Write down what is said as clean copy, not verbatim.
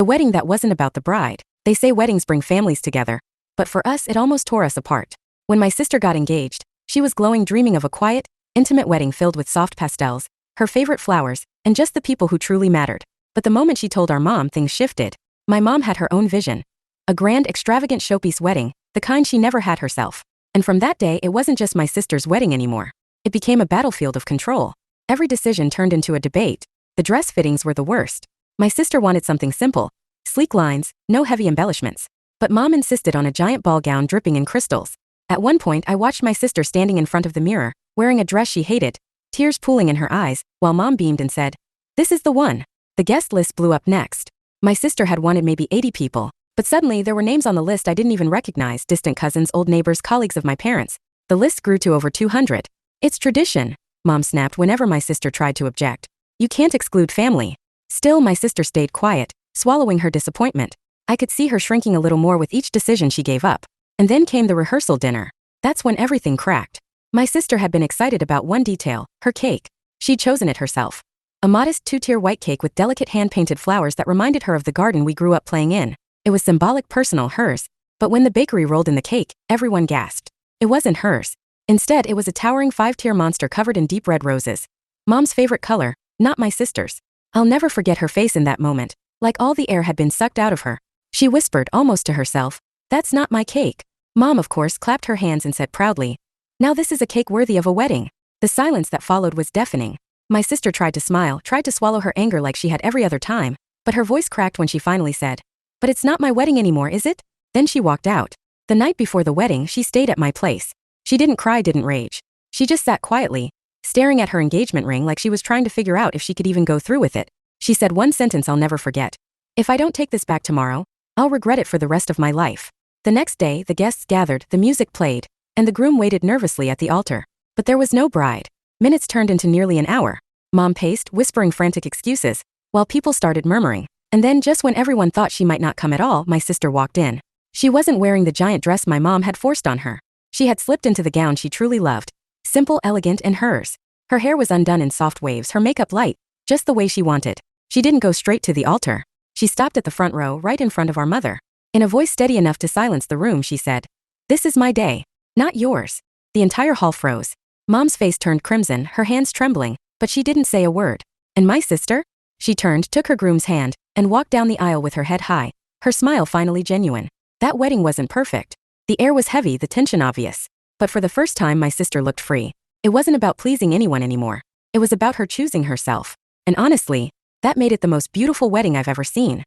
A wedding that wasn't about the bride. They say weddings bring families together, but for us it almost tore us apart. When my sister got engaged, she was glowing, dreaming of a quiet, intimate wedding filled with soft pastels, her favorite flowers, and just the people who truly mattered. But the moment she told our mom, things shifted. My mom had her own vision. A grand, extravagant showpiece wedding, the kind she never had herself. And from that day, it wasn't just my sister's wedding anymore. It became a battlefield of control. Every decision turned into a debate. The dress fittings were the worst. My sister wanted something simple, sleek lines, no heavy embellishments. But mom insisted on a giant ball gown dripping in crystals. At one point, I watched my sister standing in front of the mirror, wearing a dress she hated, tears pooling in her eyes, while mom beamed and said, "This is the one." The guest list blew up next. My sister had wanted maybe 80 people, but suddenly there were names on the list I didn't even recognize: distant cousins, old neighbors, colleagues of my parents. The list grew to over 200. "It's tradition," mom snapped whenever my sister tried to object. "You can't exclude family." Still, my sister stayed quiet, swallowing her disappointment. I could see her shrinking a little more with each decision she gave up. And then came the rehearsal dinner. That's when everything cracked. My sister had been excited about one detail: her cake. She'd chosen it herself. A modest two-tier white cake with delicate hand-painted flowers that reminded her of the garden we grew up playing in. It was symbolic, personal, hers. But when the bakery rolled in the cake, everyone gasped. It wasn't hers. Instead, it was a towering 5-tier monster covered in deep red roses. Mom's favorite color, not my sister's. I'll never forget her face in that moment, like all the air had been sucked out of her. She whispered, almost to herself, "That's not my cake." Mom, of course, clapped her hands and said proudly, "Now this is a cake worthy of a wedding." The silence that followed was deafening. My sister tried to smile, tried to swallow her anger like she had every other time, but her voice cracked when she finally said, "But it's not my wedding anymore, is it?" Then she walked out. The night before the wedding, she stayed at my place. She didn't cry, didn't rage. She just sat quietly, staring at her engagement ring like she was trying to figure out if she could even go through with it. She said one sentence I'll never forget: "If I don't take this back tomorrow, I'll regret it for the rest of my life." The next day, the guests gathered, the music played, and the groom waited nervously at the altar. But there was no bride. Minutes turned into nearly an hour. Mom paced, whispering frantic excuses, while people started murmuring. And then, just when everyone thought she might not come at all, my sister walked in. She wasn't wearing the giant dress my mom had forced on her. She had slipped into the gown she truly loved. Simple, elegant, and hers. Her hair was undone in soft waves, her makeup light, just the way she wanted. She didn't go straight to the altar. She stopped at the front row, right in front of our mother. In a voice steady enough to silence the room, she said, "This is my day, not yours." The entire hall froze. Mom's face turned crimson, her hands trembling, but she didn't say a word. And my sister? She turned, took her groom's hand, and walked down the aisle with her head high, her smile finally genuine. That wedding wasn't perfect. The air was heavy, the tension obvious. But for the first time, my sister looked free. It wasn't about pleasing anyone anymore. It was about her choosing herself. And honestly, that made it the most beautiful wedding I've ever seen.